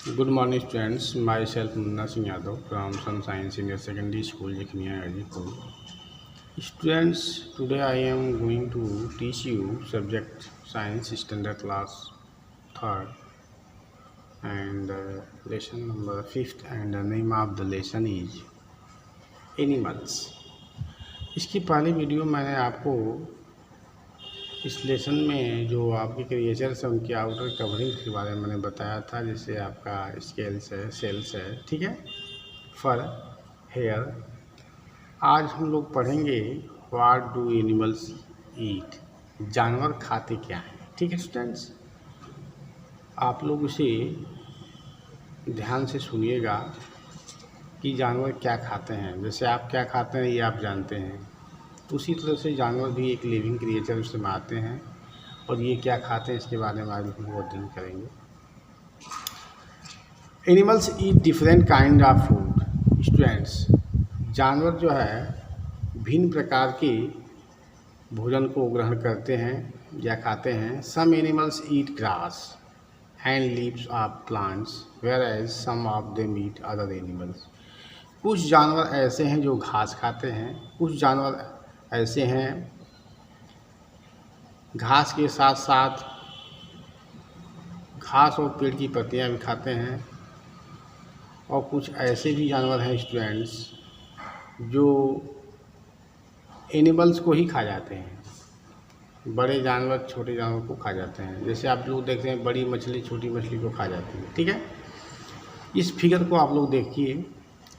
Good morning, students. Myself Munna Singh Yadav from Sun Science Senior Secondary School, Jikniya, Gazipur. Students, today I am going to teach you subject Science Standard Class 3rd and lesson number 5th, and the name of the lesson is Animals. इसकी पहली video मैंने आपको इस lesson में जो आपके creatures हैं उनकी आउटर कवरिंग के बारे में मैंने बताया था, जैसे आपका स्केल्स है, सेल्स है, ठीक है, फर, हेयर। आज हम लोग पढ़ेंगे व्हाट डू एनिमल्स ईट, जानवर खाते क्या हैं। ठीक है स्टूडेंट्स, आप लोग उसे ध्यान से सुनिएगा कि जानवर क्या खाते हैं। जैसे आप क्या खाते हैं ये आप जानते हैं, उसी तरह से जानवर भी एक लिविंग क्रिएचर उसमें आते हैं, और ये क्या खाते हैं इसके बारे में आज हम अध्ययन करेंगे। Animals eat different kind of food. Students, जानवर जो है भिन्न प्रकार के भोजन को ग्रहण करते हैं या खाते हैं। Some animals eat grass and leaves of plants whereas some of them eat other animals. कुछ जानवर ऐसे हैं जो घास खाते हैं, कुछ जानवर ऐसे हैं घास के साथ साथ घास और पेड़ की पत्तियां भी खाते हैं, और कुछ ऐसे भी जानवर हैं स्टूडेंट्स जो एनिमल्स को ही खा जाते हैं। बड़े जानवर छोटे जानवर को खा जाते हैं। जैसे आप लोग देखते हैं बड़ी मछली छोटी मछली को खा जाती है। ठीक है, इस फिगर को आप लोग देखिए,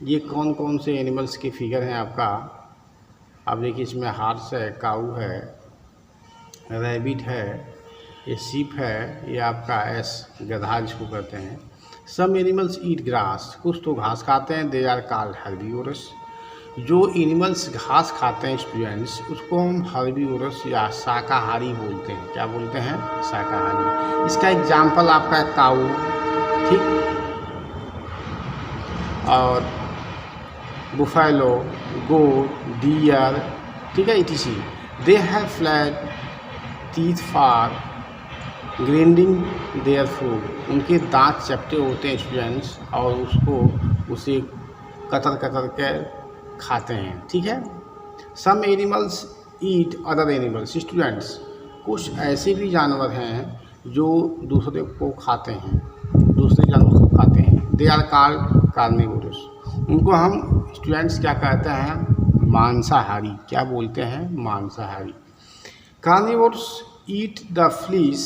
ये कौन कौन से एनिमल्स के फिगर हैं आपका। आप देखिए, इसमें हार्स है, काऊ है, रैबिट है, ये सीप है, ये आपका गधा जिसको कहते हैं। सम एनिमल्स ईट ग्रास, कुछ तो घास खाते हैं, दे आर कॉल्ड हर्बीवोरस। जो एनिमल्स घास खाते हैं स्टूडेंट्स, उसको हम हर्बीवोरस या शाकाहारी बोलते हैं। क्या बोलते हैं? शाकाहारी। इसका एग्जाम्पल आपका है काऊ, ठीक, और बुफेलो, गोट, डियर, ठीक है, etc.. They have flat teeth for grinding their food. उनके दांत चपटे होते हैं स्टूडेंट्स, और उसे कतर कतर के खाते हैं। ठीक है। Some animals eat other animals. Students, कुछ ऐसे भी जानवर हैं जो दूसरे को खाते हैं, दूसरे जानवर को खाते हैं। They are called carnivorous. उनको हम स्टूडेंट्स क्या कहते हैं? मांसाहारी। क्या बोलते हैं? मांसाहारी। Carnivorous eat the flesh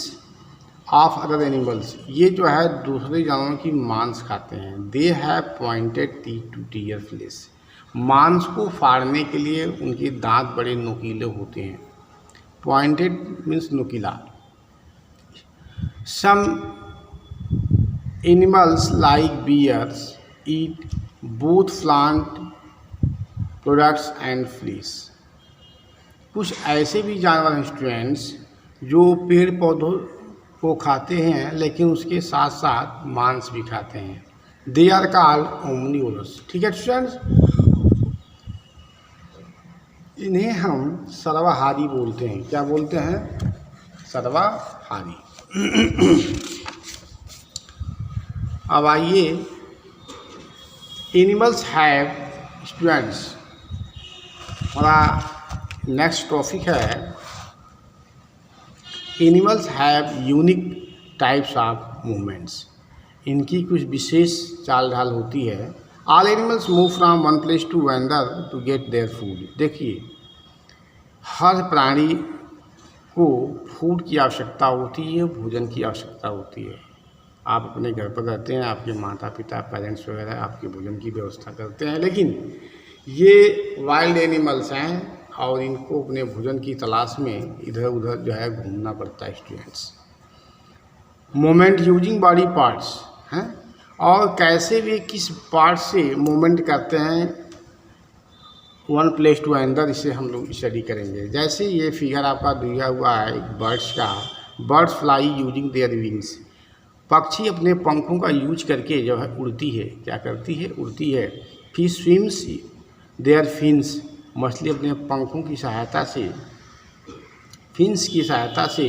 of other animals. ये जो है दूसरे जानवरों की मांस खाते हैं। They have pointed teeth to tear flesh. मांस को फाड़ने के लिए उनके दांत बड़े नुकीले होते हैं। पॉइंटेड मीन्स नुकीला। Some animals like bears eat both plant products and flesh. कुछ ऐसे भी जानवर हैं स्टूडेंट्स जो पेड़ पौधों को खाते हैं, लेकिन उसके साथ साथ मांस भी खाते हैं। They are called omnivorous. ठीक है स्टूडेंट्स, इन्हें हम सर्वाहारी बोलते हैं। क्या बोलते हैं? सर्वाहारी। अब आइए, एनिमल्स हैव, स्टूडेंट्स, हमारा नेक्स्ट टॉपिक है animals have unique types of movements. इनकी कुछ विशेष चाल ढाल होती है। All animals move from one place to another to get their food. देखिए, हर प्राणी को फूड की आवश्यकता होती है, भोजन की आवश्यकता होती है। आप अपने घर पर रहते हैं, आपके माता पिता, पेरेंट्स वगैरह आपके भोजन की व्यवस्था करते हैं, लेकिन ये वाइल्ड एनिमल्स हैं और इनको अपने भोजन की तलाश में इधर उधर जो है घूमना पड़ता है students. Movement using body parts हैं, और कैसे भी किस पार्ट से मूवमेंट करते हैं वन प्लेस टू अनदर, इसे हम लोग स्टडी करेंगे। जैसे ये फिगर आपका दिया हुआ है एक बर्ड्स का। Birds fly using their wings. पक्षी अपने पंखों का यूज करके जो है उड़ती है। क्या करती है? उड़ती है। Fish swims their fins. मछली अपने पंखों की सहायता से, फिन्स की सहायता से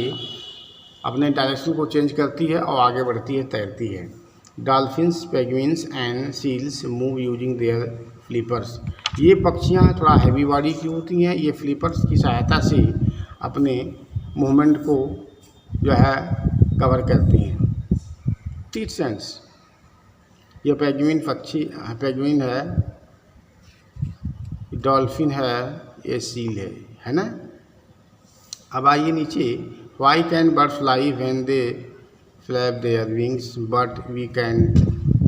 अपने डायरेक्शन को चेंज करती है और आगे बढ़ती है, तैरती है। Dolphins, penguins and seals move using their flippers. ये पक्षियाँ थोड़ा हैवी बॉडी की होती हैं, ये फ्लिपर्स की सहायता से अपने मूवमेंट को जो है कवर करती हैं। टीथ सेंस, ये पेंगुइन पक्षी पेंगुइन है, डॉल्फिन है, ये सील है ना। अब आइए नीचे, why can bird fly when they flap their wings but we can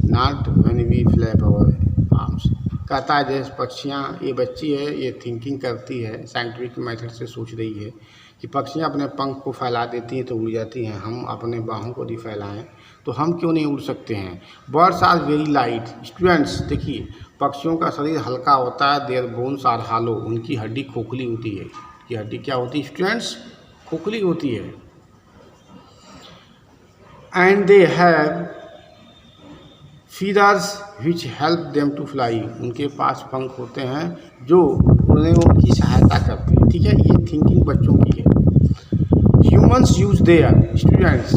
not when we flap our arms. कहता है जैसे पक्षियाँ, ये बच्ची है, ये थिंकिंग करती है, साइंटिफिक मेथड से सोच रही है कि पक्षियाँ अपने पंख को फैला देती हैं तो उड़ जाती हैं, हम अपने बाहों को भी फैलाएं तो हम क्यों नहीं उड़ सकते हैं। Birds are very light. Students देखिए, पक्षियों का शरीर हल्का होता है, देयर बोन्स आर हालो, उनकी हड्डी खोखली होती है। ये हड्डी क्या होती है स्टूडेंट्स? खोखली होती है। And they have feathers which help them to fly, उनके पास पंख होते हैं जो उड़ने में उनकी सहायता करते हैं। ठीक है, ये थिंकिंग बच्चों की है। Humans use their students,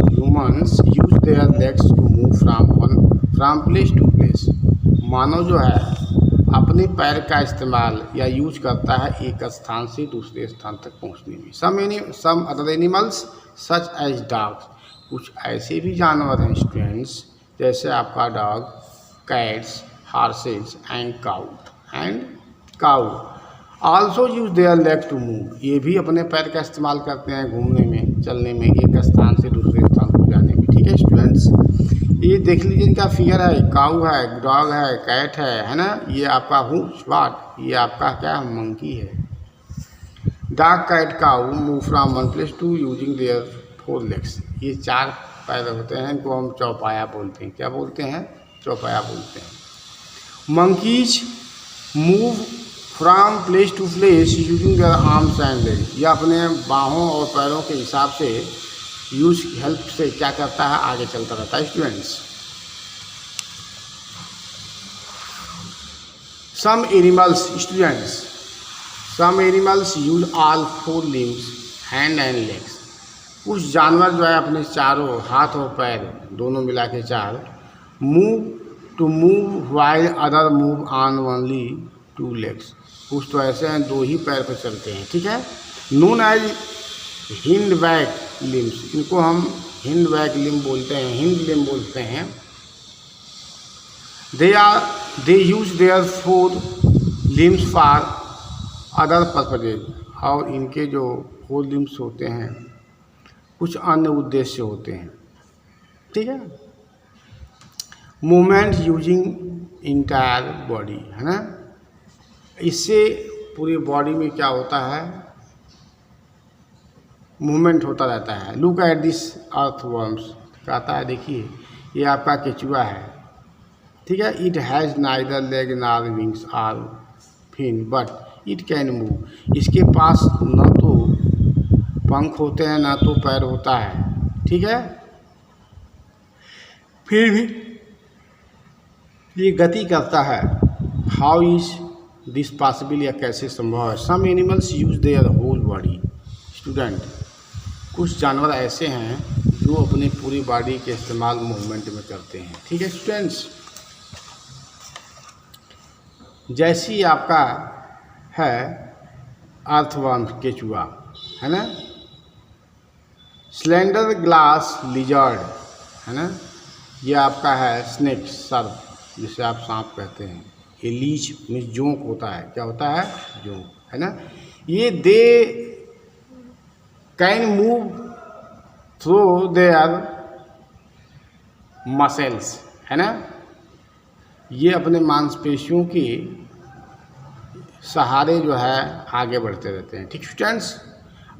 humans use their legs to move from place to place. मानव जो है अपने पैर का इस्तेमाल या यूज करता है एक स्थान से दूसरे स्थान तक पहुंचने में। Some other animals such as dogs, कुछ ऐसे भी जानवर हैं स्टूडेंट्स जैसे आपका dog, cats, horses and cow also use their leg to move, ये भी अपने पैर का इस्तेमाल करते हैं घूमने में, चलने में, एक स्थान से दूसरे स्थान को जाने में। ठीक है स्टूडेंट्स, ये देख लीजिए इनका फिगर है, काऊ है, डॉग है, कैट है ना। ये आपका व्हाट, ये आपका क्या मंकी है। Dog, cat, cow move from one place to using their 4 legs, ये 4 पैर होते हैं, इनको हम चौपाया बोलते हैं। क्या बोलते हैं? चौपाया बोलते हैं। Monkeys move from place to place using their arms and legs, ये अपने बाहों और पैरों के हिसाब से यूज हेल्प से क्या करता है, आगे चलता रहता है students. Some animals students, some animals use all 4 limbs, hand and legs, कुछ जानवर जो है अपने चारों हाथ और पैर दोनों मिला के 4 move while other move on only 2 legs, कुछ तो ऐसे हैं 2 ही पैर पर चलते हैं। ठीक है, known as hind back limbs, इनको हम हिंड बैक लिम्ब बोलते हैं, हिंड लिम्ब बोलते हैं। They use their 4 limbs for other purposes, और इनके जो 4 लिम्स होते हैं कुछ अन्य उद्देश्य होते हैं। ठीक है, मूवमेंट यूजिंग इंटायर बॉडी, है ना। इससे पूरी बॉडी में क्या होता है, मूवमेंट होता रहता है। लुक एट दिस अर्थवर्म्स, कहता है देखिए ये आपका केचुआ है। ठीक है, it has neither leg nor wings or fin but it can move, इसके पास न तो पंख होते हैं ना तो पैर होता है। ठीक है, फिर भी ये गति करता है। हाउ इज दिस पॉसिबल, या कैसे संभव है। Some animals use their whole body student, कुछ जानवर ऐसे हैं जो अपनी पूरी बॉडी के इस्तेमाल मूवमेंट में करते हैं। ठीक है स्टूडेंट्स, जैसी आपका है अर्थवर्म केचुआ, है ना। स्लेंडर ग्लास लिजर्ड, है ना, ये आपका है स्नेक, सर्प, जिसे आप सांप कहते हैं। ये लीच में जोंक होता है, क्या होता है, जोंक, है ना। ये they can move through their muscles, है ना, ये अपने मांसपेशियों के सहारे जो है आगे बढ़ते रहते हैं। ठीक स्टूडेंट्स,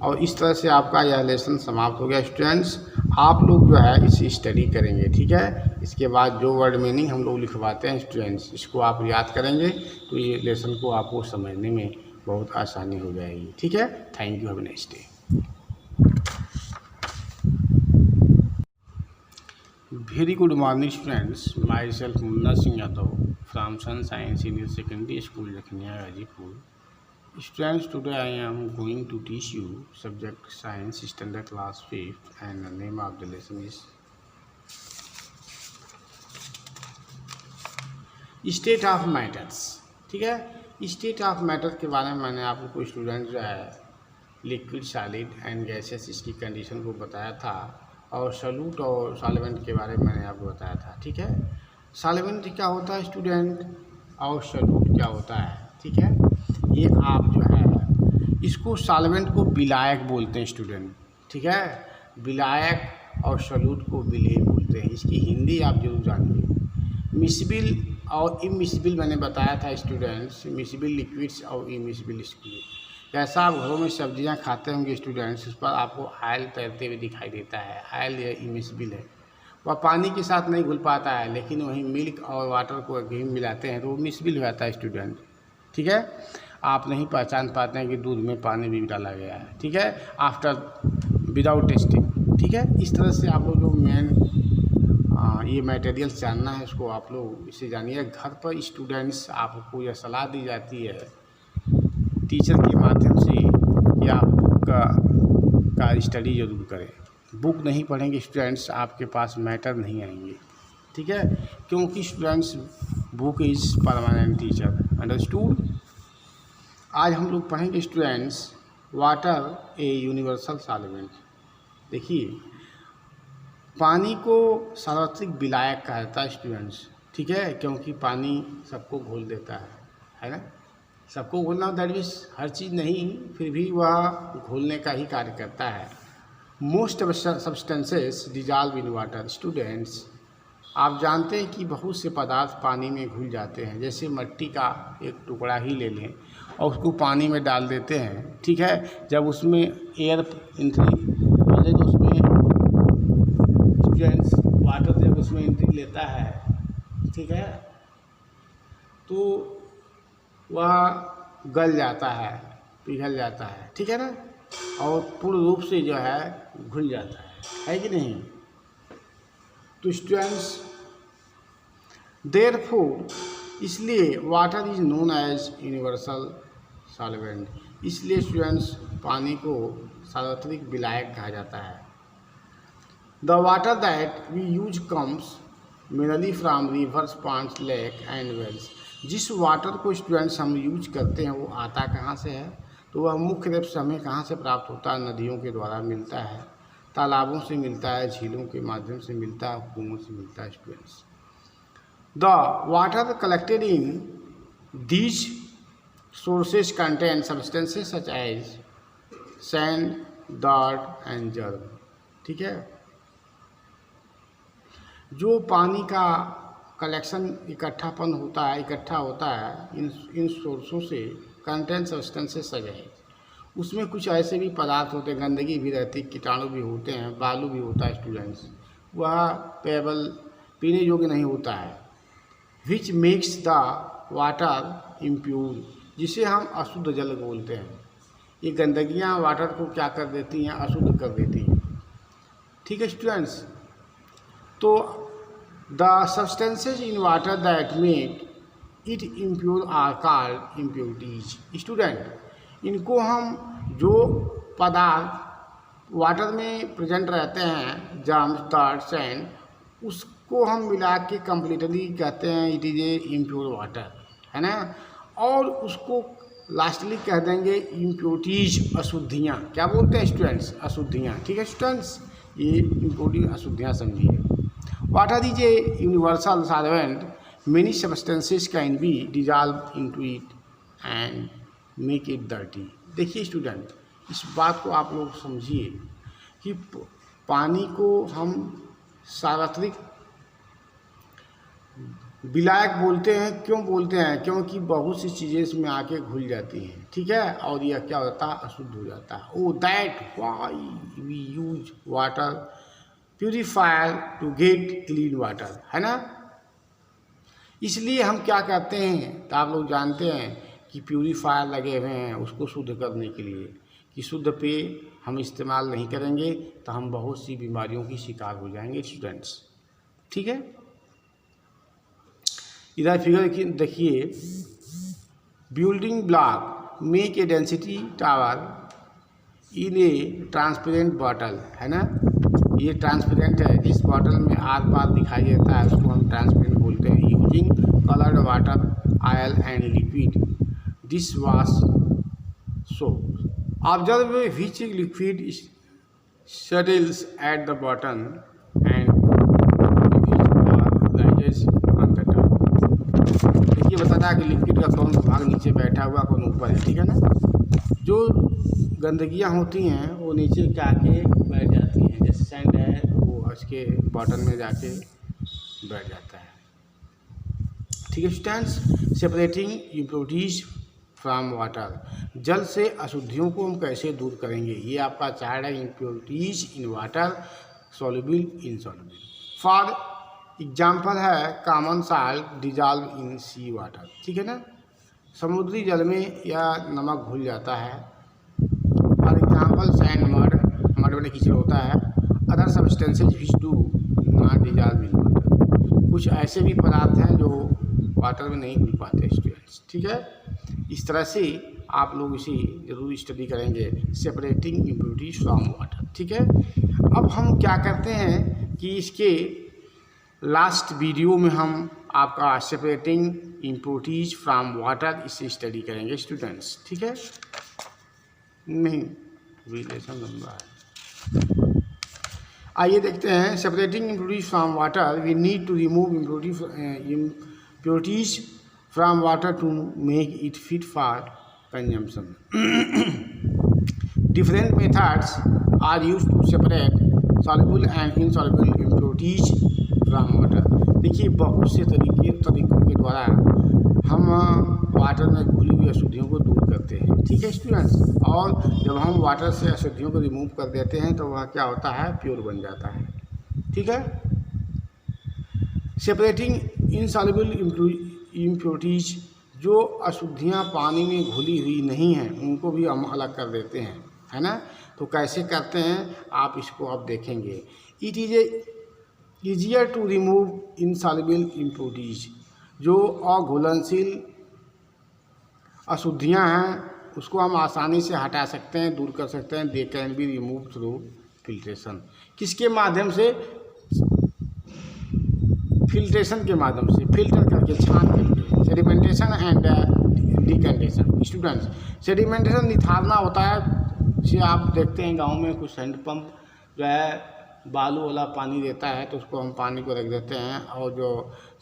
और इस तरह से आपका यह लेसन समाप्त हो गया स्टूडेंट्स। आप लोग जो है इसे स्टडी करेंगे। ठीक है, इसके बाद जो वर्ड मीनिंग हम लोग लिखवाते हैं स्टूडेंट्स, इसको आप याद करेंगे तो ये लेसन को आपको समझने में बहुत आसानी हो जाएगी। ठीक है, thank you, have a nice day. Very good morning students, myself Munna Singh Yadav from Sunshine Senior Secondary School, Lakhnia, Gazipur. Students, today I am going to teach you subject Science Standard Class 5th and the name of the lesson is state of matters, ठीक है। State of matter के बारे में मैंने आपको student जो है liquid, solid and gases इसकी कंडीशन को बताया था, और सॉल्यूट और सॉल्वेंट के बारे में मैंने आपको बताया था, ठीक है। सॉल्वेंट क्या होता है स्टूडेंट, और सॉल्यूट क्या होता है, ठीक है। ये आप जो है इसको सॉल्वेंट को विलायक बोलते हैं स्टूडेंट, ठीक है। विलायक और सॉल्यूट को विलेय बोलते हैं। इसकी हिंदी आप जरूर जानिए। मिसबिल और इमिसबिल मैंने बताया था स्टूडेंट्स, मिसबिल लिक्विड्स और इमिसबिल लिक्विड। जैसा आप घरों में सब्जियां खाते होंगे स्टूडेंट्स, उस पर आपको ऑयल तैरते हुए दिखाई देता है, ऑयल या इमिसबिल है। वह पानी के साथ नहीं घुल पाता है, लेकिन वहीं मिल्क और वाटर को कहीं मिलाते हैं तो वो मिसबिल हो जाता है स्टूडेंट, ठीक है। आप नहीं पहचान पाते हैं कि दूध में पानी भी डाला गया है, ठीक है, आफ्टर विदाउट टेस्टिंग, ठीक है। इस तरह से आप लोग जो मेन ये मटेरियल्स जानना है उसको आप लोग इसे जानिए। घर पर स्टूडेंट्स आपको यह सलाह दी जाती है टीचर के माध्यम से कि आप बुक का स्टडी जरूर करें। बुक नहीं पढ़ेंगे स्टूडेंट्स, आपके पास मैटर नहीं आएंगे, ठीक है, क्योंकि students book is permanent teacher, understood. आज हम लोग पढ़ेंगे students water a universal solvent. देखिए, पानी को सार्वत्रिक विलायक कहा जाता है स्टूडेंट्स, ठीक है, क्योंकि पानी सबको घोल देता है ना। सबको घोलना दैट मीन्स हर चीज़ नहीं, फिर भी वह घोलने का ही कार्य करता है। Most substances dissolve in water students. आप जानते हैं कि बहुत से पदार्थ पानी में घुल जाते हैं। जैसे मिट्टी का एक टुकड़ा ही ले लें और उसको पानी में डाल देते हैं, ठीक है। जब उसमें एयर एंट्री पहले तो उसमें स्टूडेंट्स वाटर जब उसमें एंट्री लेता है, ठीक है, तो वह गल जाता है, पिघल जाता है, ठीक है ना, और पूर्ण रूप से जो है घुल जाता है कि नहीं। तो स्टूडेंट्स देयरफॉर, इसलिए water is known as universal solvent, इसलिए स्टूडेंट्स पानी को सार्वत्रिक विलायक कहा जाता है। The water that we use comes mainly from rivers, ponds, lake and wells. जिस वाटर को स्टूडेंट्स हम यूज करते हैं वो आता कहाँ से है, तो वह मुख्य रूप से हमें कहाँ से प्राप्त होता है, नदियों के द्वारा मिलता है, तालाबों से मिलता है, झीलों के माध्यम से मिलता है, कुओं से मिलता है students. The water collected in these sources contain substances such as sand, dirt and germ, ठीक है। जो पानी का कलेक्शन इकट्ठा होता है इन सोर्सों से कंटेन सब्सटेंसेस सच है। उसमें कुछ ऐसे भी पदार्थ होते हैं, गंदगी भी रहती, कीटाणु भी होते हैं, बालू भी होता है स्टूडेंट्स, वह पेबल पीने योग्य नहीं होता है। Which makes the water impure, जिसे हम अशुद्ध जल बोलते हैं। ये गंदगियाँ वाटर को क्या कर देती हैं, अशुद्ध कर देती हैं, ठीक है स्टूडेंट्स। तो the substances in water that make it impure are called impurities student. इनको हम जो पदार्थ वाटर में प्रेजेंट रहते हैं, जर्म्स, डार्ट, सैंड, उसको हम मिला के कम्प्लीटली कहते हैं it is a impure water, है ना। और उसको लास्टली कह देंगे इम्प्योरिटीज, अशुद्धियाँ। क्या बोलते हैं स्टूडेंट्स, अशुद्धियाँ, ठीक है स्टूडेंट्स। ये इम्प्योरिटी अशुद्धियाँ समझिए। Water is a universal solvent, many substances can be dissolved into it and make it dirty। देखिए स्टूडेंट, इस बात को आप लोग समझिए कि पानी को हम सार्वत्रिक विलायक बोलते हैं। क्यों बोलते हैं, क्योंकि बहुत सी चीज़ें इसमें आके घुल जाती हैं, ठीक है, और यह क्या होता है, अशुद्ध हो जाता है। Oh that why we use water purifier to get clean water, है ना। इसलिए हम क्या कहते हैं, तो आप लोग जानते हैं कि प्यूरीफायर लगे हुए हैं उसको शुद्ध करने के लिए, कि शुद्ध पेय हम इस्तेमाल नहीं करेंगे तो हम बहुत सी बीमारियों की शिकार हो जाएंगे स्टूडेंट्स, ठीक है। इधर फिगर देखिए, building block make a density tower in A transparent bottle, है ना। ये ट्रांसपेरेंट है, जिस बॉटल में आर पार दिखाई देता है उसको हम ट्रांसपेरेंट बोलते हैं। Using coloured water water, oil and liquid dishwash soap. Observe which liquid settles at the bottom and which rises on the top. देखिए बताता है कि लिक्विड का कौन सा भाग नीचे बैठा हुआ कौन ऊपर है, ठीक है ना। जो गंदगियाँ होती हैं वो नीचे जाके बैठ जाती हैं, जैसे सैंड है वो उसके बॉटम में जाके बैठ जाता है, ठीक है students. Separating impurities from water, जल से अशुद्धियों को हम कैसे दूर करेंगे, ये आपका चार्ट है। Impurities in water, soluble, insoluble. For example है common salt dissolve in sea water, ठीक है ना। समुद्री जल में या नमक घुल जाता है। फॉर एग्जाम्पल सैंड, मड में कीचड़ होता है। Other substances which do not dissolve in water, कुछ ऐसे भी पदार्थ हैं जो वाटर में नहीं घुल पाते स्टूडेंट्स, ठीक है। इस तरह से आप लोग इसी जरूर स्टडी करेंगे, सेपरेटिंग इम्प्योरिटीज फ्रॉम वाटर, ठीक है। अब हम क्या करते हैं कि इसके लास्ट वीडियो में हम आपका सेपरेटिंग इम्प्योरिटीज फ्रॉम वाटर इसे स्टडी करेंगे स्टूडेंट्स, ठीक है। नहीं रिलेशन लंबा है। आइए देखते हैं, separating impurities from water, we need to remove impurities from water to make it fit for consumption. Different methods are used to separate soluble and insoluble impurities from water. देखिए बहुत से तरीकों के द्वारा हम वाटर में घुली हुई अशुद्धियों को दूर करते हैं, ठीक है स्टूडेंट्स। और जब हम वाटर से अशुद्धियों को रिमूव कर देते हैं तो वह क्या होता है, प्योर बन जाता है, ठीक है। सेपरेटिंग इनसॉल्युबल इम्प्योरिटीज, जो अशुद्धियाँ पानी में घुली हुई नहीं हैं उनको भी हम अलग कर देते हैं, है ना। तो कैसे करते हैं आप इसको अब देखेंगे। It is easier to remove insoluble impurities, जो अघुलनशील अशुद्धियाँ हैं उसको हम आसानी से हटा सकते हैं, दूर कर सकते हैं। They can be remove through filtration, किसके माध्यम से, फिल्ट्रेशन के माध्यम से, फिल्टर करके छान करके। Sedimentation and decantation students, sedimentation निथारना होता है, जैसे आप देखते हैं गांव में कुछ हैंडपम्प जो है बालू वाला पानी देता है तो उसको हम पानी को रख देते हैं और जो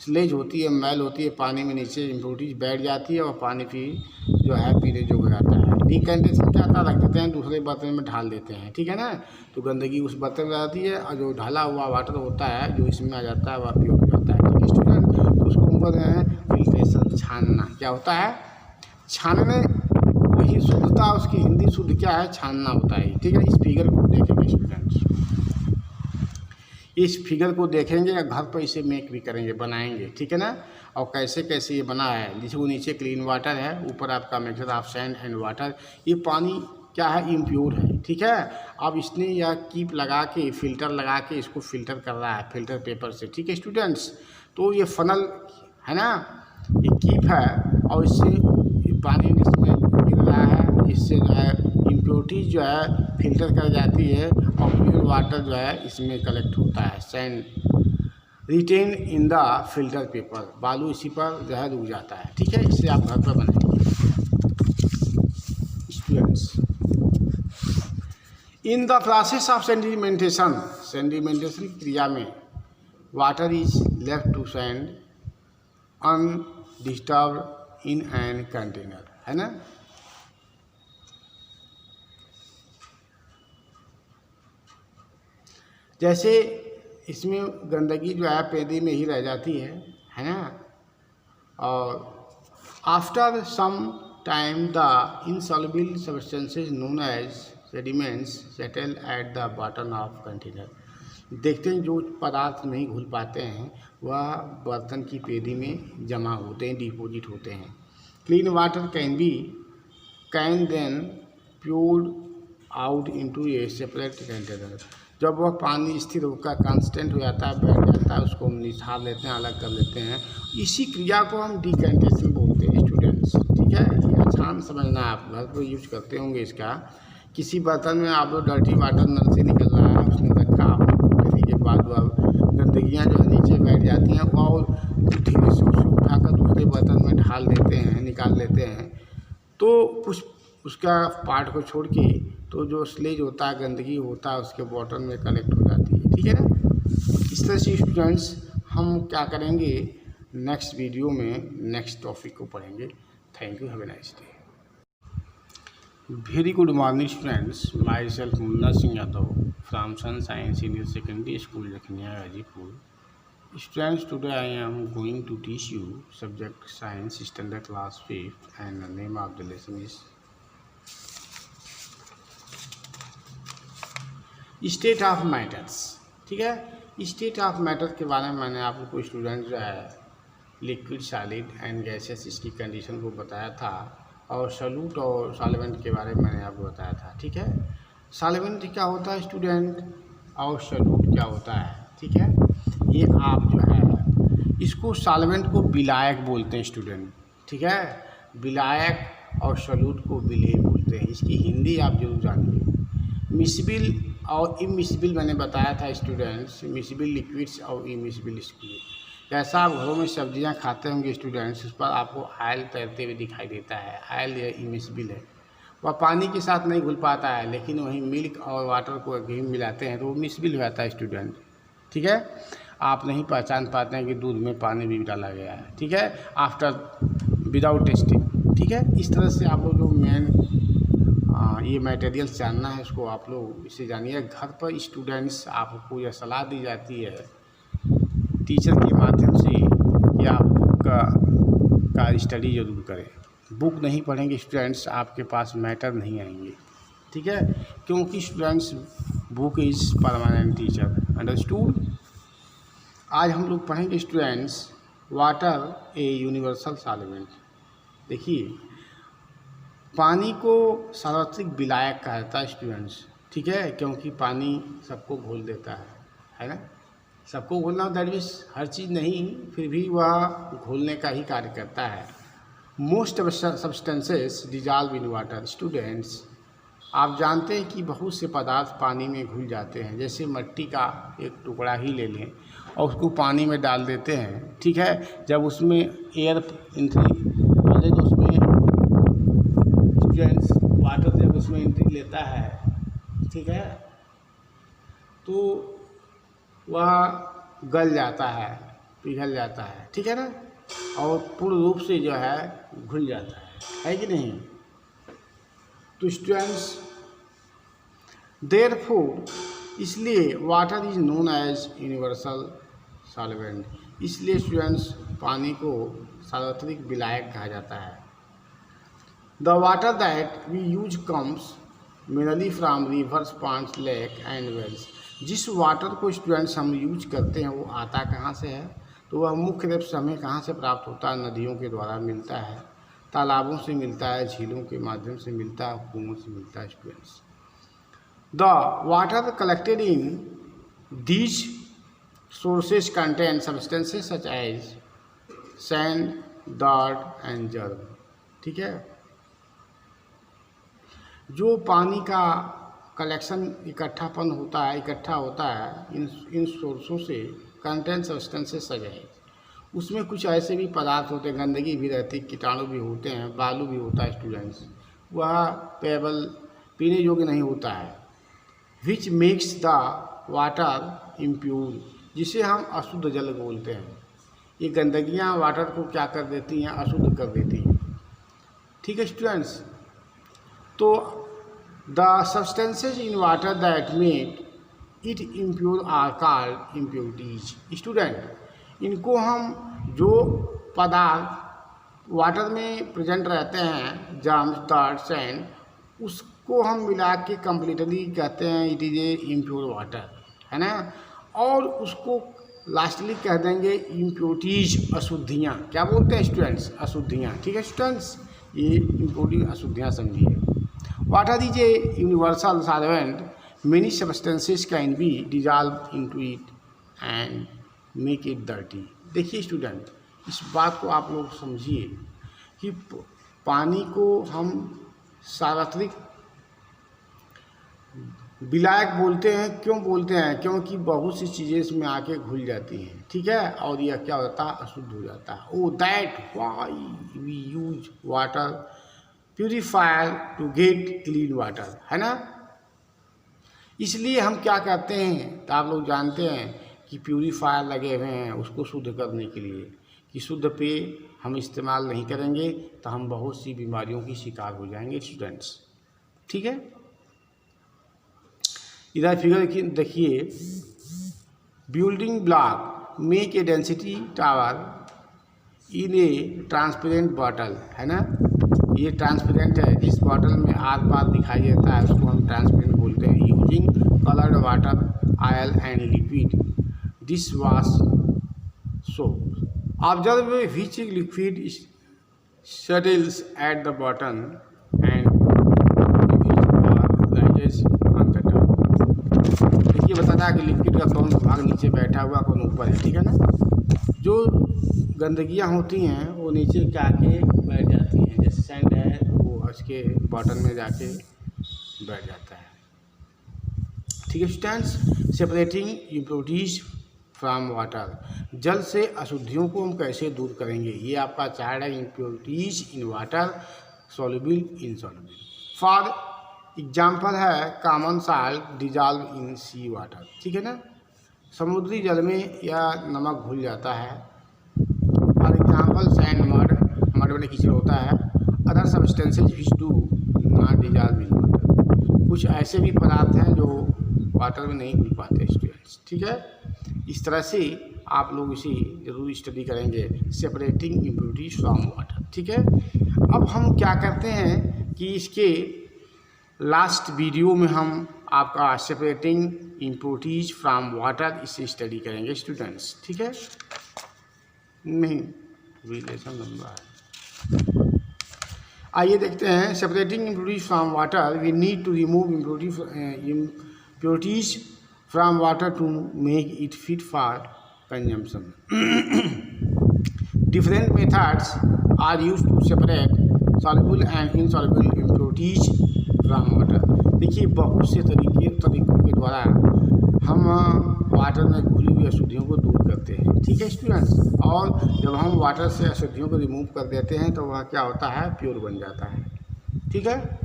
स्लेज होती है, मैल होती है पानी में, नीचे इम्प्योरिटीज बैठ जाती है और पानी फिर जो है पीने योग्य रहता है। डिकैंटेशन क्या होता है, रख देते हैं दूसरे बर्तन में ढाल देते हैं, ठीक है ना। तो गंदगी उस बर्तन में रहती है और जो ढाला हुआ वाटर होता है जो इसमें आ जाता है वह प्योर हो जाता है, ठीक है स्टूडेंट। उसको हम बोलते हैं फिल्ट्रेशन, छानना। क्या होता है, छानने, वही शुद्धता, उसकी हिंदी शुद्ध क्या है, छानना होता है, ठीक है। इस फिगर को देखेंगे स्टूडेंट्स, इस फिगर को देखेंगे या घर पर इसे मेक भी करेंगे, बनाएंगे, ठीक है ना। और कैसे कैसे ये बना है, जैसे वो नीचे क्लीन वाटर है, ऊपर आपका mixture of sand and water. ये पानी क्या है, इम्प्योर है, ठीक है। अब इसने यह कीप लगा के, फिल्टर लगा के इसको फिल्टर कर रहा है फिल्टर पेपर से, ठीक है स्टूडेंट्स। तो ये फनल है ना, ये कीप है और इससे पानी इसमें गिर रहा है, इससे जो है इम्प्योरिटीज जो है फिल्टर कर जाती है और प्योर वाटर जो है इसमें कलेक्ट होता है। Sand retain in the filter paper, बालू इसी पर जो है रुक जाता है, ठीक है। इससे आप घर पर बनाएंगे students. In the process of sedimentation, sedimentation क्रिया में water is left to sand undisturbed in an container, है ना। जैसे इसमें गंदगी जो है पेदी में ही रह जाती है ना। और after some time the insoluble substances known as sediments settle at the bottom of container. देखते हैं जो पदार्थ नहीं घुल पाते हैं वह बर्तन की पेदी में जमा होते हैं, डिपॉजिट होते हैं। Clean water can then poured out into a separate container. जब वह पानी स्थिर होकर कांस्टेंट हो जाता है, बैठ जाता है, उसको हम निथार लेते हैं, अलग कर लेते हैं। इसी क्रिया को हम डिकैंटेशन बोलते हैं स्टूडेंट्स, ठीक है। ये आसान समझना, आप घर पर यूज करते होंगे इसका। किसी बर्तन में आप लोग डर्टी वाटर नल से निकल रहा है, उसने रखा, आपने लेने के बाद वह गंदगियाँ जो है नीचे बैठ जाती हैं और धीरे से उसे उठाकर दूसरे बर्तन लेते हैं तो कुछ उसका पार्ट को छोड़ के तो जो स्लेज होता है, गंदगी होता है, उसके बॉटम में कलेक्ट हो जाती है। ठीक है ना। इस तरह से स्टूडेंट्स हम क्या करेंगे, नेक्स्ट वीडियो में नेक्स्ट टॉपिक को पढ़ेंगे। Thank you, have a nice day. Very good morning students, myself Munna Singh Yadav from Sunshine Senior Secondary School, Lakhnia, Gazipur. Students, today I am going to teach you subject Science Standard Class 5th and the name of the lesson is State of Matters। ठीक है, state of matter के बारे में मैंने आपको student जो है liquid, solid and gases इसकी कंडीशन को बताया था, और सॉल्यूट और सॉल्वेंट के बारे में मैंने आपको बताया था। ठीक है, सॉल्वेंट क्या होता है स्टूडेंट और सॉल्यूट क्या होता है। ठीक है, ये आप जो है इसको सॉल्वेंट को विलायक बोलते हैं स्टूडेंट। ठीक है, विलायक और सॉल्यूट को विलेय बोलते हैं। इसकी हिंदी आप जरूर जानिए। मिसबिल और इमिसबिल मैंने बताया था स्टूडेंट्स, मिसबिल लिक्विड्स और इमिसबिल स्क्यूड। जैसा आप घरों में सब्जियां खाते होंगे स्टूडेंट्स, उस पर आपको ऑयल तैरते हुए दिखाई देता है, ऑयल या इमिसबिल है। वह पानी के साथ नहीं घुल पाता है, लेकिन वहीं मिल्क और वाटर को कहीं मिलाते हैं तो वो मिसबिल हो जाता है स्टूडेंट। ठीक है, आप नहीं पहचान पाते हैं कि दूध में पानी भी डाला गया है। ठीक है, आफ्टर विदाउट टेस्टिंग। ठीक है, इस तरह से आप लोग जो मेन ये मटेरियल्स जानना है उसको आप लोग इसे जानिए। घर पर स्टूडेंट्स आपको यह सलाह दी जाती है टीचर के माध्यम से कि आप बुक का स्टडी जरूर करें। बुक नहीं पढ़ेंगे स्टूडेंट्स, आपके पास मैटर नहीं आएंगे। ठीक है, क्योंकि students book is permanent teacher, understood. आज हम लोग पढ़ेंगे students water a universal solvent. देखिए, पानी को सार्वत्रिक विलायक कहा जाता है स्टूडेंट्स। ठीक है, क्योंकि पानी सबको घोल देता है ना। सबको घोलना दैट मीन्स हर चीज़ नहीं, फिर भी वह घोलने का ही कार्य करता है। Most substances dissolve in water. Students, आप जानते हैं कि बहुत से पदार्थ पानी में घुल जाते हैं। जैसे मिट्टी का एक टुकड़ा ही ले लें और उसको पानी में डाल देते हैं। ठीक है, जब उसमें एयर एंट्री पहले तो उसमें स्टूडेंट्स वाटर जब उसमें एंट्री लेता है, ठीक है, तो वह गल जाता है, पिघल जाता है। ठीक है ना, और पूर्ण रूप से जो है घुल जाता है कि नहीं। तो स्टूडेंट्स देयरफॉर, इसलिए water is known as universal solvent. इसलिए स्टूडेंट्स पानी को सार्वत्रिक विलायक कहा जाता है। The water that we use comes mainly from rivers, ponds, lake and wells. जिस वाटर को स्टूडेंट्स हम यूज करते हैं वो आता कहाँ से है, तो वह मुख्य रूप से हमें कहाँ से प्राप्त होता है, नदियों के द्वारा मिलता है, तालाबों से मिलता है, झीलों के माध्यम से मिलता है, कुओं से मिलता है students. The water collected in these sources contain substances such as sand, dirt and germ. ठीक है, जो पानी का कलेक्शन इकट्ठा होता है इन सोर्सों से कंटेन सब्सटेंसेस सजाए। उसमें कुछ ऐसे भी पदार्थ होते हैं, गंदगी भी रहती, कीटाणु भी होते हैं, बालू भी होता है स्टूडेंट्स, वह पेबल पीने योग्य नहीं होता है। Which makes the water impure, जिसे हम अशुद्ध जल बोलते हैं। ये गंदगियाँ वाटर को क्या कर देती हैं, अशुद्ध कर देती हैं। ठीक है स्टूडेंट्स, तो the substances in water that make it impure are called impurities. Student, इनको हम जो पदार्थ वाटर में प्रेजेंट रहते हैं, जर्म्स, डार्ट, सैंड, उसको हम मिला के कम्प्लीटली कहते हैं it is a impure water, है ना। और उसको लास्टली कह देंगे इम्प्योरिटीज, अशुद्धियाँ। क्या बोलते हैं स्टूडेंट्स, अशुद्धियाँ। ठीक है स्टूडेंट्स, ये इम्प्योरिटी अशुद्धियाँ समझिए। Water is a universal solvent, many substances can be dissolve into it and make it dirty. देखिए स्टूडेंट, इस बात को आप लोग समझिए कि पानी को हम सार्वत्रिक विलायक बोलते हैं, क्यों बोलते हैं? क्योंकि बहुत सी चीज़ें इसमें आके घुल जाती हैं, ठीक है, और यह क्या होता है, अशुद्ध हो जाता है। Oh that why we use water purifier to get clean water, है ना। इसलिए हम क्या करते हैं, तो आप लोग जानते हैं कि प्यूरीफायर लगे हुए हैं उसको शुद्ध करने के लिए, कि शुद्ध पेय हम इस्तेमाल नहीं करेंगे तो हम बहुत सी बीमारियों की शिकार हो जाएंगे स्टूडेंट्स, ठीक है। इधर फिगर देखिए, building block make a density tower in A transparent bottle, है ना। ये ट्रांसपेरेंट है, जिस बॉटल में आर पार दिखाई देता है उसको हम ट्रांसपेरेंट बोलते हैं। Using coloured water, oil and liquid dish wash soap, observe which liquid settles at the bottom and rises on the top। देखिए बताता है कि लिक्विड का कौन सा भाग नीचे बैठा हुआ, कौन ऊपर है, ठीक है ना। जो गंदगियाँ होती हैं वो नीचे जाके बैठ जाती हैं, जैसे सैंड है वो उसके बॉटम में जाके बैठ जाता है, ठीक है students. Separating impurities from water, जल से अशुद्धियों को हम कैसे दूर करेंगे, ये आपका चार्ट है। Impurities in water, soluble, insoluble. For example है common salt dissolve in sea water, ठीक है ना। समुद्री जल में यह नमक घुल जाता है। फॉर एग्जाम्पल सैंड, मड में कीचड़ होता है। Other substances which do not dissolve in water, कुछ ऐसे भी पदार्थ हैं जो वाटर में नहीं घुल पाते स्टूडेंट्स, ठीक है। इस तरह से आप लोग इसे जरूर स्टडी करेंगे, सेपरेटिंग इम्प्योरिटीज फ्रॉम वाटर, ठीक है। अब हम क्या करते हैं कि इसके लास्ट वीडियो में हम आपका सेपरेटिंग इम्प्योरिटीज फ्रॉम वाटर इसे स्टडी करेंगे स्टूडेंट्स, ठीक है। नहीं रिलेशन लंबा है। आइए देखते हैं, separating impurities from water, we need to remove impurities from water to make it fit for consumption. Different methods are used to separate soluble and insoluble impurities from water. देखिए बहुत से तरीकों के द्वारा हम वाटर में घुली हुई अशुद्धियों को दूर करते हैं, ठीक है स्टूडेंट्स। और जब हम वाटर से अशुद्धियों को रिमूव कर देते हैं तो वह क्या होता है, प्योर बन जाता है, ठीक है।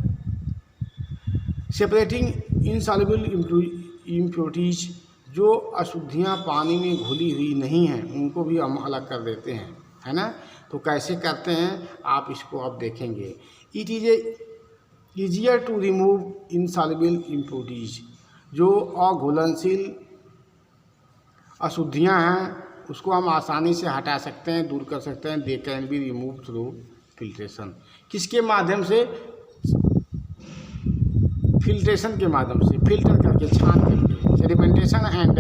सेपरेटिंग इनसॉल्युबल इम्प्योरिटीज, जो अशुद्धियाँ पानी में घुली हुई नहीं हैं उनको भी हम अलग कर देते हैं, है ना। तो कैसे करते हैं आप इसको अब देखेंगे। It is easier to remove insoluble impurities, जो अघुलनशील अशुद्धियाँ हैं उसको हम आसानी से हटा सकते हैं, दूर कर सकते हैं। They can be remove through filtration, किसके माध्यम से, फिल्ट्रेशन के माध्यम से, फिल्टर करके, छान करके। Sedimentation and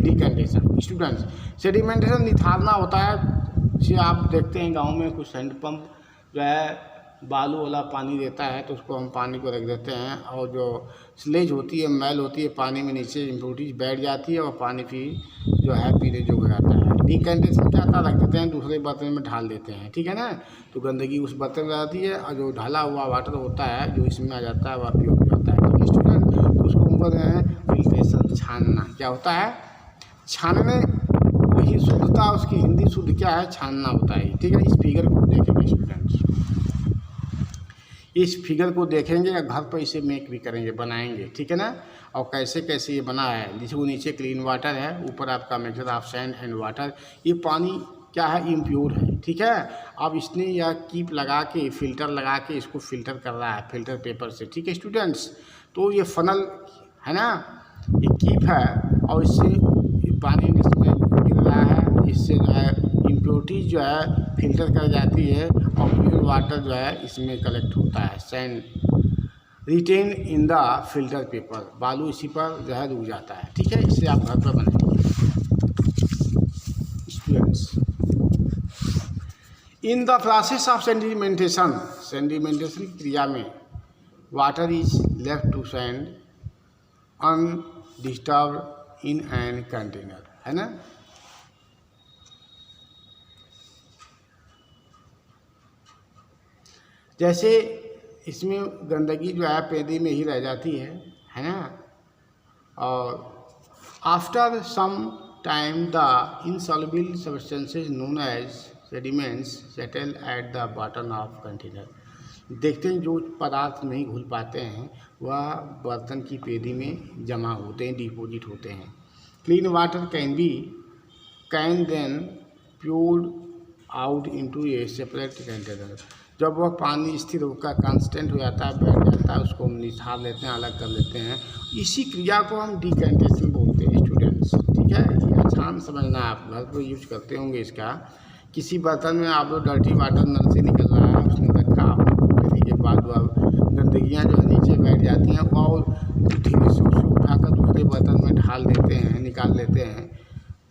decantation students, sedimentation निथारना होता है। जैसे आप देखते हैं गांव में कुछ हैंड पंप जो है बालू वाला पानी देता है तो उसको हम पानी को रख देते हैं, और जो स्लेज होती है, मैल होती है पानी में, नीचे इम्प्योरिटीज बैठ जाती है और पानी फिर जो है पीने योग्य रहता है। डिकैंटेशन क्या आता, रख देते हैं दूसरे बर्तन में ढाल देते हैं, ठीक है ना। तो गंदगी उस बर्तन में रहती है और जो ढाला हुआ वाटर होता है जो इसमें आ जाता है वह प्योर हो जाता है, ठीक है स्टूडेंट। उसको हम बोलते हैं फिल्ट्रेशन, छानना। क्या होता है, छानने, वही शुद्धता, उसकी हिंदी शुद्ध क्या है, छानना होता है, ठीक है। इस फिगर को देखेंगे स्टूडेंट्स, इस फिगर को देखेंगे या घर पर इसे मेक भी करेंगे, बनाएंगे, ठीक है ना। और कैसे कैसे ये बना है, जैसे वो नीचे क्लीन वाटर है, ऊपर आपका mixture of sand and water. ये पानी क्या है, इम्प्योर है, ठीक है। अब इसने यह कीप लगा के, फिल्टर लगा के इसको फिल्टर कर रहा है फिल्टर पेपर से, ठीक है स्टूडेंट्स। तो ये फनल है ना, ये कीप है और इससे पानी इसमें गिर रहा है, इससे जो है इम्प्योरिटीज जो है फिल्टर कर जाती है और प्योर वाटर जो है इसमें कलेक्ट होता है। Sand retain in the filter paper, बालू इसी पर जो है रुक जाता है, ठीक है। इससे आप घर पर बनाएंगे students. In the process of sedimentation, sedimentation की क्रिया में water is left to sand undisturbed in an container, है ना। जैसे इसमें गंदगी जो है पेदी में ही रह जाती है ना। और after some time the insoluble substances known as sediments settle at the bottom of container। देखते हैं जो पदार्थ नहीं घुल पाते हैं वह बर्तन की पेटी में जमा होते हैं, डिपॉजिट होते हैं। Clean water can then poured out into a separate container. जब वह पानी स्थिर होकर कांस्टेंट हो जाता है, बैठ जाता है, उसको हम निथार लेते हैं, अलग कर लेते हैं। इसी क्रिया को हम डिकैंटेशन बोलते हैं स्टूडेंट्स। ठीक है, ये आसान समझना, आप घर पर यूज करते होंगे इसका। किसी बर्तन में आप लोग डर्टी वाटर नल से निकल रहा है, उसने रखा, आपने खोलने के बाद वह गंदगियाँ जो है नीचे बैठ जाती हैं और धीरे से उसे उठाकर दूसरे बर्तन में ढाल देते हैं, निकाल लेते हैं।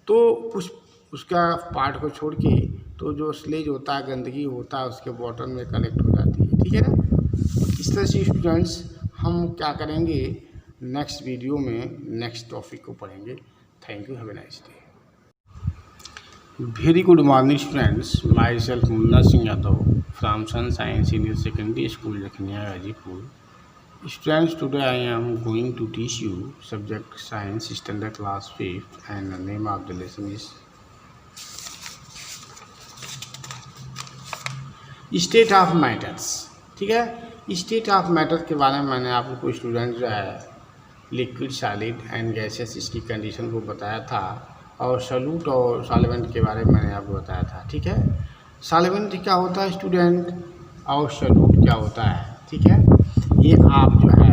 तो कुछ उसका पार्ट को छोड़ के तो जो स्लेज होता है, गंदगी होता है, उसके बॉटम में कलेक्ट हो जाती है। ठीक है ना। इस तरह से स्टूडेंट्स हम क्या करेंगे, नेक्स्ट वीडियो में नेक्स्ट टॉपिक को पढ़ेंगे। Thank you, have a nice day. Very good morning students, my self Munna Singh Yadav from sunshine senior secondary school Lakhania Ghazipur. Students, today I am going to teach you subject science standard class 5th and the name of the lesson is state of matters. ठीक है, state of matter के बारे में मैंने आप लोग को student जो है लिक्विड, सॉलिड एंड गैसेस इसकी कंडीशन को बताया था, और सॉल्यूट और सॉल्वेंट के बारे में मैंने आपको बताया था। ठीक है, सॉल्वेंट क्या होता है स्टूडेंट और सॉल्यूट क्या होता है। ठीक है, ये आप जो है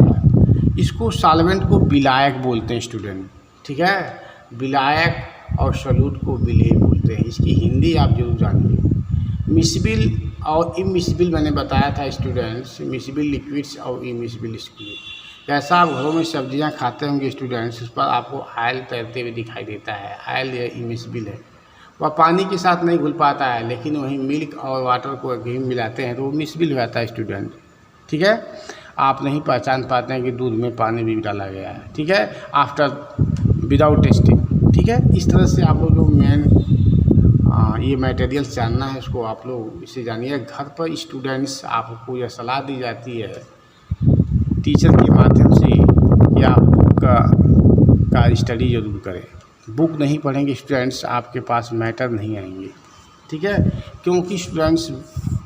इसको सॉल्वेंट को विलायक बोलते हैं स्टूडेंट। ठीक है, विलायक और सॉल्यूट को विलेय बोलते हैं। इसकी हिंदी आप जरूर जानिए। मिसिबल और इमिसिबल मैंने बताया था स्टूडेंट्स, मिसिबल लिक्विड्स और इमिसिबल लिक्विड। जैसा आप घरों में सब्जियां खाते होंगे स्टूडेंट्स, उस पर आपको ऑयल तैरते हुए दिखाई देता है, ऑयल या इमिसिबल है, वह पानी के साथ नहीं घुल पाता है, लेकिन वहीं मिल्क और वाटर को घी मिलाते हैं तो वो मिसिबल हो जाता है स्टूडेंट। ठीक है, आप नहीं पहचान पाते हैं कि दूध में पानी भी डाला गया है। ठीक है, आफ्टर विदाउट टेस्टिंग। ठीक है, इस तरह से आप लोग जो मेन ये मटेरियल्स जानना है, इसको आप लोग इसे जानिए। घर पर स्टूडेंट्स आपको यह सलाह दी जाती है टीचर के माध्यम से कि आप बुक का स्टडी जरूर करें। बुक नहीं पढ़ेंगे स्टूडेंट्स, आपके पास मैटर नहीं आएंगे। ठीक है, क्योंकि students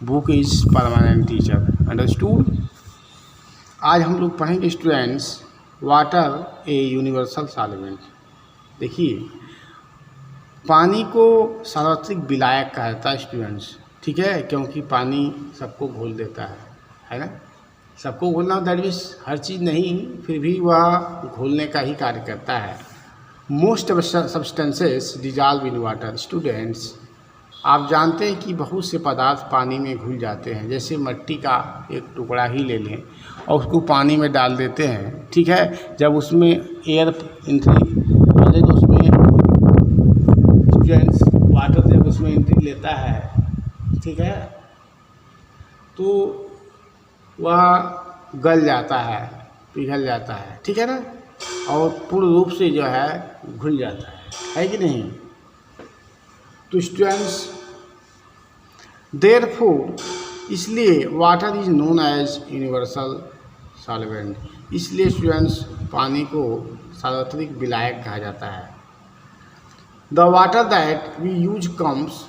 book is permanent teacher, understood. आज हम लोग पढ़ेंगे students water a universal solvent. देखिए, पानी को सार्वत्रिक विलायक कहा जाता है स्टूडेंट्स। ठीक है, क्योंकि पानी सबको घोल देता है ना। सबको घोलना दैट मीन्स हर चीज़ नहीं, फिर भी वह घोलने का ही कार्य करता है। Most substances dissolve in water. Students, आप जानते हैं कि बहुत से पदार्थ पानी में घुल जाते हैं। जैसे मिट्टी का एक टुकड़ा ही ले लें और उसको पानी में डाल देते हैं। ठीक है, जब उसमें एयर एंट्री पहले तो उसमें स्टूडेंट्स वाटर जब उसमें एंट्री लेता है, ठीक है, तो वह गल जाता है, पिघल जाता है। ठीक है ना, और पूर्ण रूप से जो है घुल जाता है कि नहीं। तो स्टूडेंट्स देयरफॉर, इसलिए water is known as universal solvent. इसलिए स्टूडेंट्स पानी को सार्वत्रिक विलायक कहा जाता है। The water that we use comes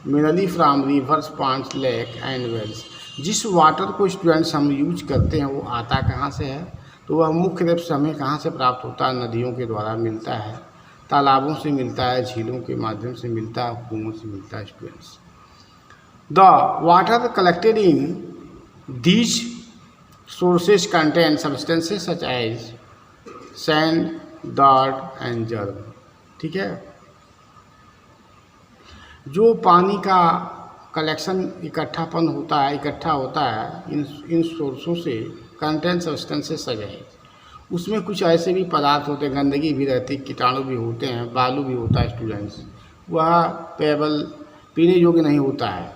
mainly from rivers, ponds, lake and wells. जिस वाटर को स्टूडेंट्स हम यूज करते हैं वो आता कहाँ से है, तो वह मुख्य रूप से हमें कहाँ से प्राप्त होता है, नदियों के द्वारा मिलता है, तालाबों से मिलता है, झीलों के माध्यम से मिलता है, कुओं से मिलता है students. The water collected in these sources contain substances such as sand, dirt and germ. ठीक है, जो पानी का कलेक्शन इकट्ठा होता है इन सोर्सों से कंटेन सब्सटेंसेस सच एज, उसमें कुछ ऐसे भी पदार्थ होते हैं, गंदगी भी रहती है, कीटाणु भी होते हैं, बालू भी होता है स्टूडेंट्स, वह पेबल पीने योग्य नहीं होता है।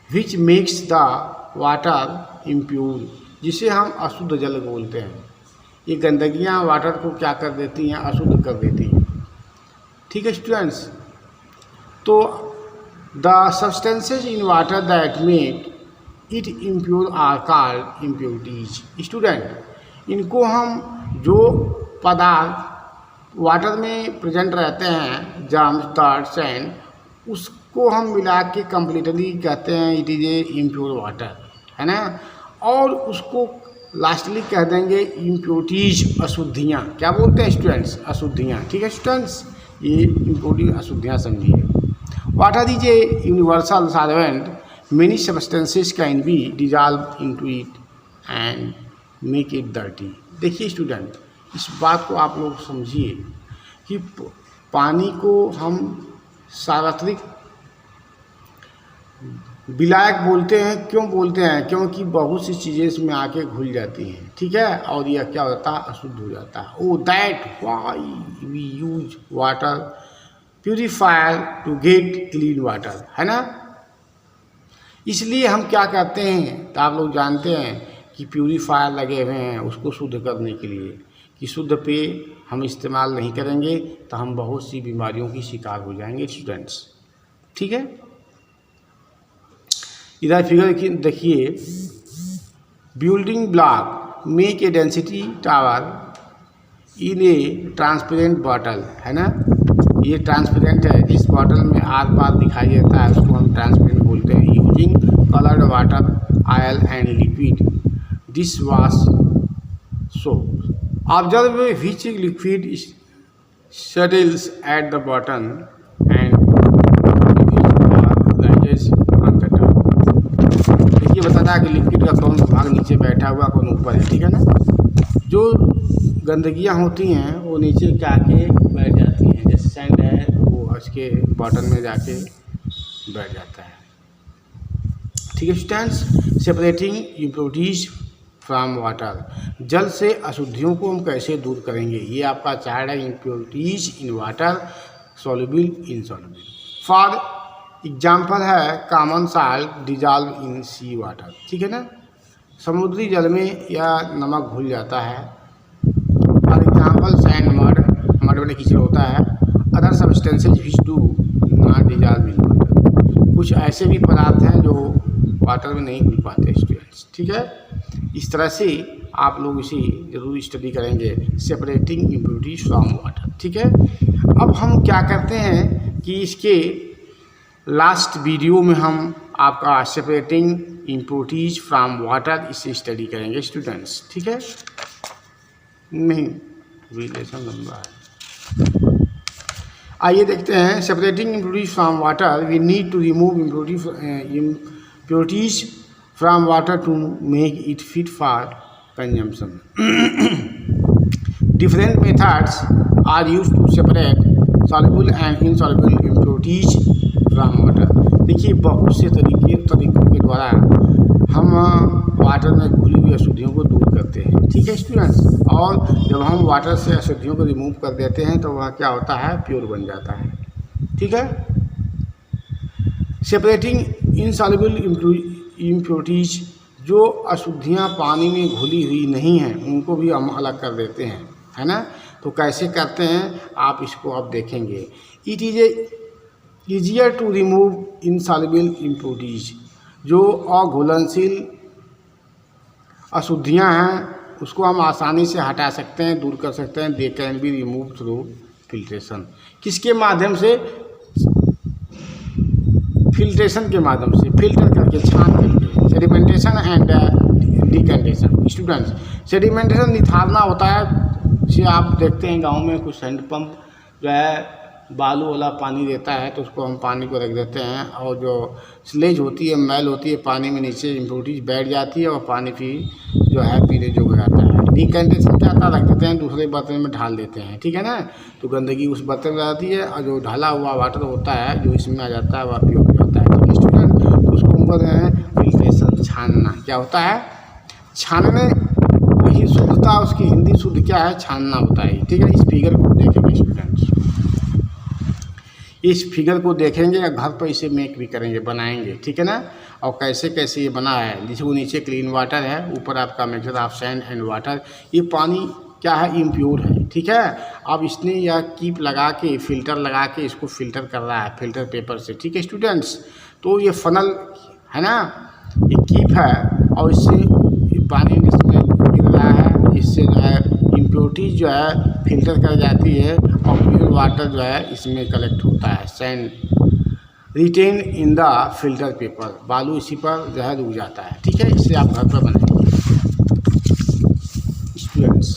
Which makes the water impure, जिसे हम अशुद्ध जल बोलते हैं। ये गंदगियाँ वाटर को क्या कर देती हैं, अशुद्ध कर देती हैं। ठीक है स्टूडेंट्स, तो the substances in water that make it impure are called impurities. Student, इनको हम जो पदार्थ वाटर में प्रेजेंट रहते हैं, जर्म्स, डार्ट, सैंड, उसको हम मिला के कम्प्लीटली कहते हैं it is a impure water, है ना। और उसको लास्टली कह देंगे इम्प्योरिटीज, अशुद्धियाँ। क्या बोलते हैं स्टूडेंट्स? अशुद्धियाँ। ठीक है स्टूडेंट्स, ये इम्प्योरिटी अशुद्धियाँ समझिए। Water is a universal solvent, many substances can be dissolve into it and make it dirty. देखिए स्टूडेंट, इस बात को आप लोग समझिए कि पानी को हम सार्वत्रिक विलायक बोलते हैं। क्यों बोलते हैं? क्योंकि बहुत सी चीज़ें इसमें आके घुल जाती हैं, ठीक है, और यह क्या होता है? अशुद्ध हो जाता है। Oh that why we use water purifier to get clean water, है ना। इसलिए हम क्या करते हैं, तो आप लोग जानते हैं कि प्यूरिफायर लगे हुए हैं उसको शुद्ध करने के लिए, कि शुद्ध पेय हम इस्तेमाल नहीं करेंगे तो हम बहुत सी बीमारियों की शिकार हो जाएंगे स्टूडेंट्स, ठीक है। इधर फिगर देखिए, building block make a density tower in A transparent bottle, है ना। ये ट्रांसपेरेंट है, जिस बॉटल में आर पार दिखाई देता है उसको हम ट्रांसपेरेंट बोलते हैं। Using coloured water, oil and liquid dish wash soap, observe which liquid settles at the bottom and rises on the top। देखिए बताता है कि लिक्विड का कौन सा भाग नीचे बैठा हुआ, कौन ऊपर है, ठीक है ना। जो गंदगियाँ होती हैं वो नीचे जाके बैठ जाती हैं, जैसे सैंड है वो उसके बॉटम में जाके बैठ जाता है, ठीक है students. Separating impurities from water, जल से अशुद्धियों को हम कैसे दूर करेंगे, ये आपका चार्ट है। Impurities in water, soluble, insoluble. For example है common salt dissolve in sea water, ठीक है ना। समुद्री जल में या नमक घुल जाता है। फॉर एग्जाम्पल सैंड, मड में कीचड़ होता है। Other substances which do not dissolve in water, कुछ ऐसे भी पदार्थ हैं जो वाटर में नहीं घुल पाते स्टूडेंट्स, ठीक है। इस तरह से आप लोग इसे जरूर स्टडी करेंगे, सेपरेटिंग इम्प्योरिटीज फ्रॉम वाटर, ठीक है। अब हम क्या करते हैं कि इसके लास्ट वीडियो में हम आपका सेपरेटिंग इम्प्योरिटीज फ्रॉम वाटर इसे स्टडी करेंगे स्टूडेंट्स, ठीक है। नहीं, रिलेशन लंबा है। आइए देखते हैं, separating impurities from water, we need to remove impurities from water to make it fit for consumption। Different methods are used to separate soluble and insoluble impurities from water। देखिए बहुत से तरीकों के द्वारा हम वाटर में घुली हुई अशुद्धियों को दूर करते हैं, ठीक है स्टूडेंट्स। और जब हम वाटर से अशुद्धियों को रिमूव कर देते हैं तो वह क्या होता है? प्योर बन जाता है, ठीक है। सेपरेटिंग इनसॉल्युबल इम्प्योरिटीज, जो अशुद्धियाँ पानी में घुली हुई नहीं हैं उनको भी हम अलग कर देते हैं, है ना। तो कैसे करते हैं आप इसको अब देखेंगे। It is easier to remove insoluble impurities, जो अघुलनशील अशुद्धियाँ हैं उसको हम आसानी से हटा सकते हैं, दूर कर सकते हैं। They can be remove through filtration. किसके माध्यम से? फिल्ट्रेशन के माध्यम से, फिल्टर करके, छान करके। Sedimentation and decantation. Students, sedimentation निथारना होता है। जैसे आप देखते हैं गांव में कुछ हैंडपम्प जो है बालू वाला पानी देता है तो उसको हम पानी को रख देते हैं, और जो स्लेज होती है, मैल होती है पानी में, नीचे इम्प्योरिटीज बैठ जाती है और पानी फिर जो है पीने योग्य हो जाता है। डिकैंटेशन क्या था? रख देते हैं, दूसरे बर्तन में ढाल देते हैं, ठीक है ना। तो गंदगी उस बर्तन में जाती है और जो ढाला हुआ वाटर होता है जो इसमें आ जाता है वह प्योर हो जाता है, ठीक है स्टूडेंट। उसको हम बोलते हैं फिल्ट्रेशन, छानना। क्या होता है? छानने, वही शुद्धता, उसकी हिंदी शुद्ध क्या है? छानना होता है, ठीक है। इस फिगर को देखेंगे स्टूडेंट्स, इस फिगर को देखेंगे या घर पर इसे मेक भी करेंगे, बनाएंगे, ठीक है ना। और कैसे कैसे ये बना है, जिसको नीचे क्लीन वाटर है, ऊपर आपका mixture of sand and water. ये पानी क्या है? इम्प्योर है, ठीक है। अब इसने यह कीप लगा के, फिल्टर लगा के इसको फिल्टर कर रहा है फिल्टर पेपर से, ठीक है स्टूडेंट्स। तो ये फनल है ना, ये कीप है और इससे पानी इसमें गिर रहा है, इससे जो है इम्प्योरिटीज जो है फिल्टर कर जाती है और प्योर वाटर जो है इसमें कलेक्ट होता है। Sand retain in the filter paper, बालू इसी पर जो है रुक जाता है। ठीक है, इससे आप घर पर बनाएंगे। Students,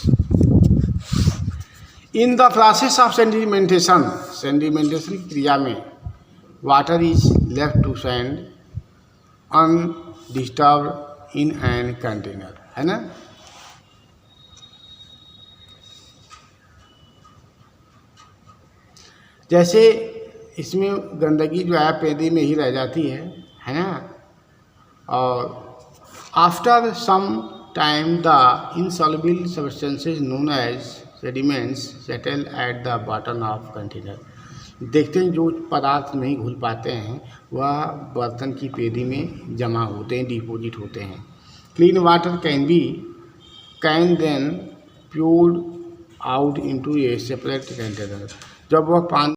in the process of sedimentation, sedimentation की क्रिया में water is left to sand undisturbed in an container, है ना। जैसे इसमें गंदगी जो है पेदी में ही रह जाती है ना। और after some time the insoluble substances known as sediments settle at the bottom of container. देखते हैं जो पदार्थ नहीं घुल पाते हैं वह बर्तन की पेदी में जमा होते हैं, डिपोजिट होते हैं। Clean water can then poured out into a separate container. जब वह पानी